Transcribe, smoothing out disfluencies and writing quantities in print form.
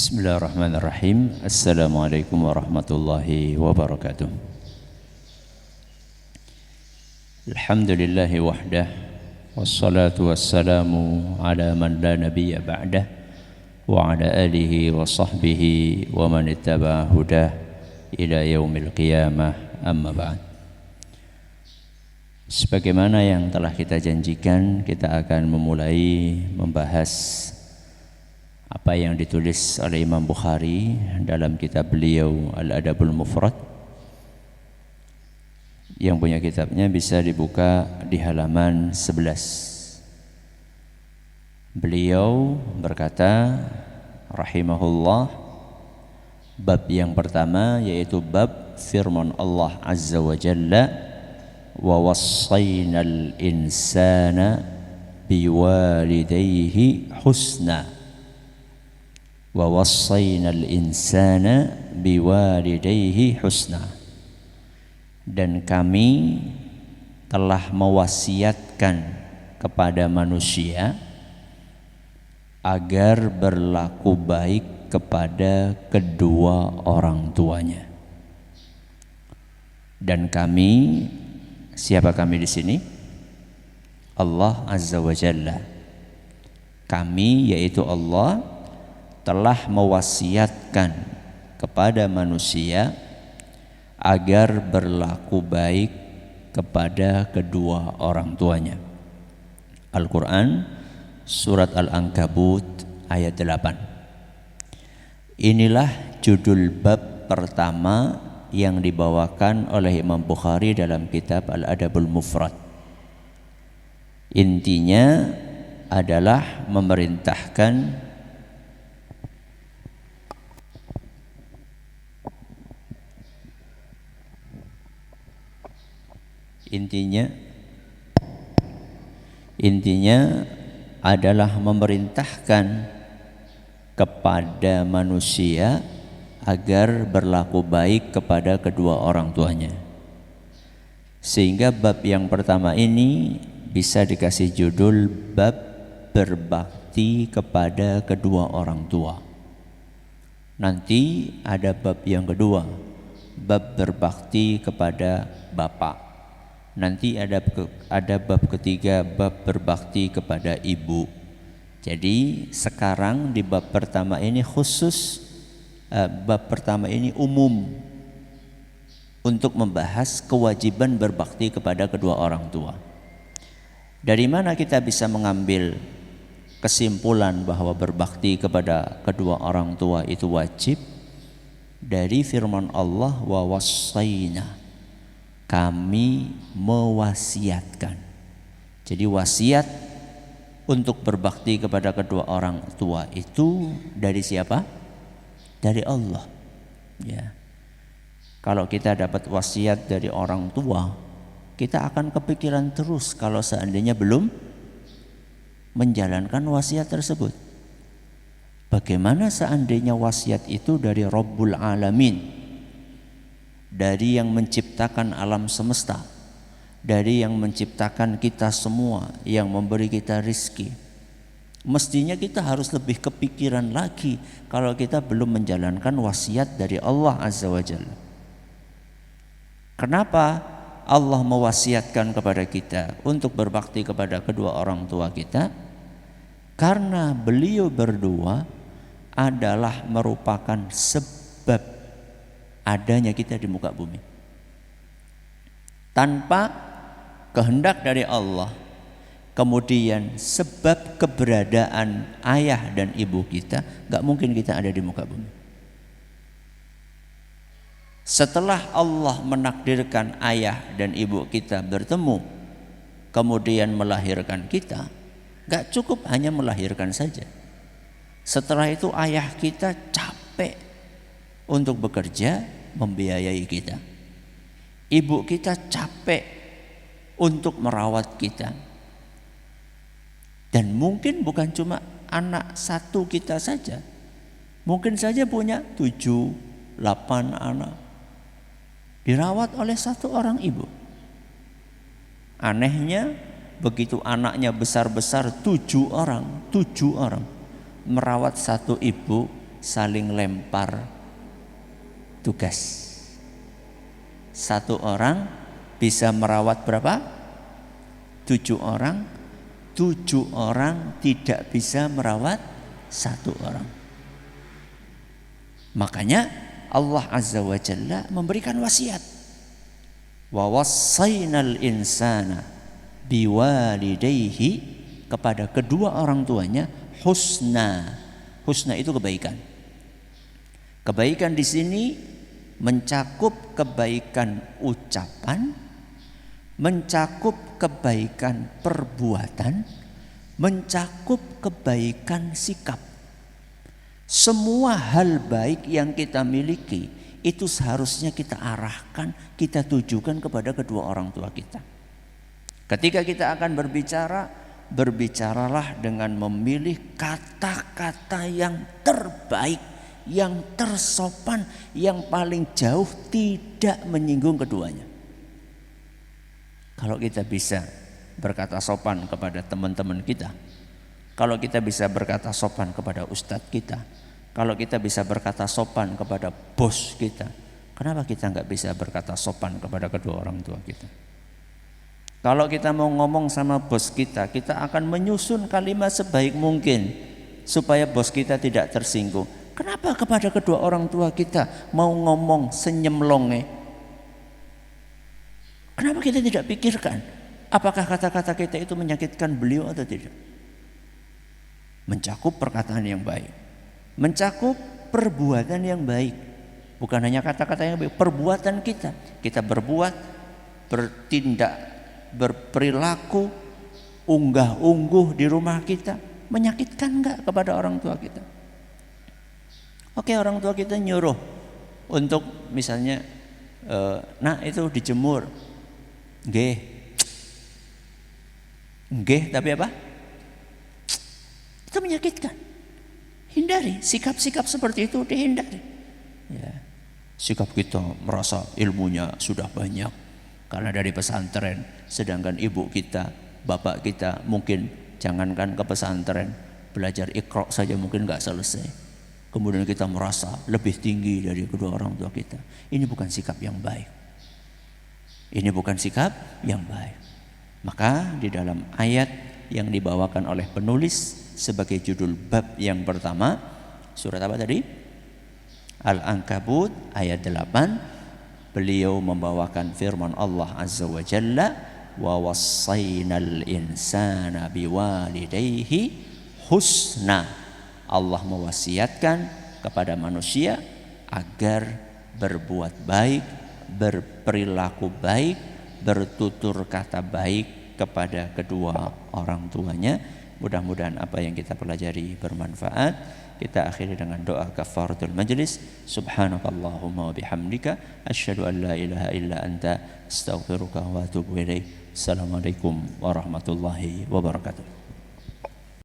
Bismillahirrahmanirrahim. Assalamualaikum warahmatullahi wabarakatuh. Alhamdulillahi wahdah, wassalatu wassalamu ala man la nabiyya ba'dah, wa ala alihi wa sahbihi wa man ittaba'a hudah ila yaumil qiyamah, amma ba'd. Sebagaimana yang telah kita janjikan, kita akan memulai membahas apa yang ditulis oleh Imam Bukhari dalam kitab beliau Al-Adabul Mufrad. Yang punya kitabnya bisa dibuka di halaman 11. Beliau berkata rahimahullah, bab yang pertama yaitu bab firman Allah Azza wa Jalla, wa wassaynal insana biwalidayhi husna. Wa wassaynal insana biwalidayhi husna. Dan kami telah mewasiatkan kepada manusia agar berlaku baik kepada kedua orang tuanya. Dan kami, siapa kami di sini? Allah Azza wa Jalla. Kami yaitu Allah telah mewasiatkan kepada manusia agar berlaku baik kepada kedua orang tuanya. Al-Quran Surat Al-Ankabut ayat 8. Inilah judul bab pertama yang dibawakan oleh Imam Bukhari dalam kitab Al-Adabul Mufrad. Intinya adalah memerintahkan Intinya adalah memerintahkan kepada manusia agar berlaku baik kepada kedua orang tuanya. Sehingga bab yang pertama ini bisa dikasih judul bab berbakti kepada kedua orang tua. Nanti ada bab yang kedua, bab berbakti kepada bapak. Nanti ada bab ketiga, bab berbakti kepada ibu. Jadi sekarang di bab pertama ini khusus, bab pertama ini umum untuk membahas kewajiban berbakti kepada kedua orang tua. Dari mana kita bisa mengambil kesimpulan bahwa berbakti kepada kedua orang tua itu wajib? Dari firman Allah, wa wassayna, kami mewasiatkan. Jadi wasiat untuk berbakti kepada kedua orang tua itu dari siapa? Dari Allah. Ya. Kalau kita dapat wasiat dari orang tua, kita akan kepikiran terus kalau seandainya belum menjalankan wasiat tersebut. Bagaimana seandainya wasiat itu dari Rabbul Alamin, dari yang menciptakan alam semesta, dari yang menciptakan kita semua, yang memberi kita rizki. Mestinya kita harus lebih kepikiran lagi kalau kita belum menjalankan wasiat dari Allah Azza wa Jalla. Kenapa Allah mewasiatkan kepada kita untuk berbakti kepada kedua orang tua kita? Karena beliau berdua adalah merupakan sebab adanya kita di muka bumi. Tanpa kehendak dari Allah, kemudian sebab keberadaan ayah dan ibu kita, gak mungkin kita ada di muka bumi. Setelah Allah menakdirkan ayah dan ibu kita bertemu, kemudian melahirkan kita, gak cukup hanya melahirkan saja. Setelah itu ayah kita capek untuk bekerja membiayai kita. Ibu kita capek untuk merawat kita. Dan mungkin bukan cuma anak satu kita saja. Mungkin saja punya 7, 8 anak. Dirawat oleh satu orang ibu. Anehnya begitu anaknya besar-besar 7 orang merawat satu ibu saling lempar tugas. Satu orang bisa merawat berapa? 7 orang. 7 orang tidak bisa merawat 1 orang. Makanya Allah Azza wa Jalla memberikan wasiat. Wa wassaynal insana biwalidayhi, kepada kedua orang tuanya husna. Husna itu kebaikan. Kebaikan di sini mencakup kebaikan ucapan, mencakup kebaikan perbuatan, mencakup kebaikan sikap. Semua hal baik yang kita miliki itu seharusnya kita arahkan, kita tujukan kepada kedua orang tua kita. Ketika kita akan berbicara, berbicaralah dengan memilih kata-kata yang terbaik, yang tersopan, yang paling jauh tidak menyinggung keduanya. Kalau kita bisa berkata sopan kepada teman-teman kita, kalau kita bisa berkata sopan kepada ustadz kita, kalau kita bisa berkata sopan kepada bos kita, kenapa kita nggak bisa berkata sopan kepada kedua orang tua kita? Kalau kita mau ngomong sama bos kita, kita akan menyusun kalimat sebaik mungkin supaya bos kita tidak tersinggung. Kenapa kepada kedua orang tua kita mau ngomong senyemlonge? Kenapa kita tidak pikirkan apakah kata-kata kita itu menyakitkan beliau atau tidak? Mencakup perkataan yang baik, mencakup perbuatan yang baik. Bukan hanya kata-kata yang baik, perbuatan kita. Kita berbuat, bertindak, berperilaku, unggah-ungguh di rumah kita, menyakitkan enggak kepada orang tua kita? Oke, orang tua kita nyuruh untuk misalnya nah itu dijemur. Nggih. Nggih, tapi apa? Itu menyakitkan. Hindari, sikap-sikap seperti itu dihindari. Ya. Sikap kita merasa ilmunya sudah banyak karena dari pesantren, sedangkan ibu kita, bapak kita mungkin jangankan ke pesantren, belajar Iqra saja mungkin nggak selesai. Kemudian kita merasa lebih tinggi dari kedua orang tua kita. Ini bukan sikap yang baik. Ini bukan sikap yang baik. Maka di dalam ayat yang dibawakan oleh penulis sebagai judul bab yang pertama, surat apa tadi? Al-Ankabut ayat 8, beliau membawakan firman Allah Azza wa Jalla, wa wassaynal insana biwalidayhi husna. Allah mewasiatkan kepada manusia agar berbuat baik, berperilaku baik, bertutur kata baik kepada kedua orang tuanya. Mudah-mudahan apa yang kita pelajari bermanfaat. Kita akhiri dengan doa kafaratul majlis. Subhanakallahumma wa bihamdika asyhadu an la ilaha illa anta astaghfiruka wa atubu ilaik. Assalamualaikum warahmatullahi wabarakatuh.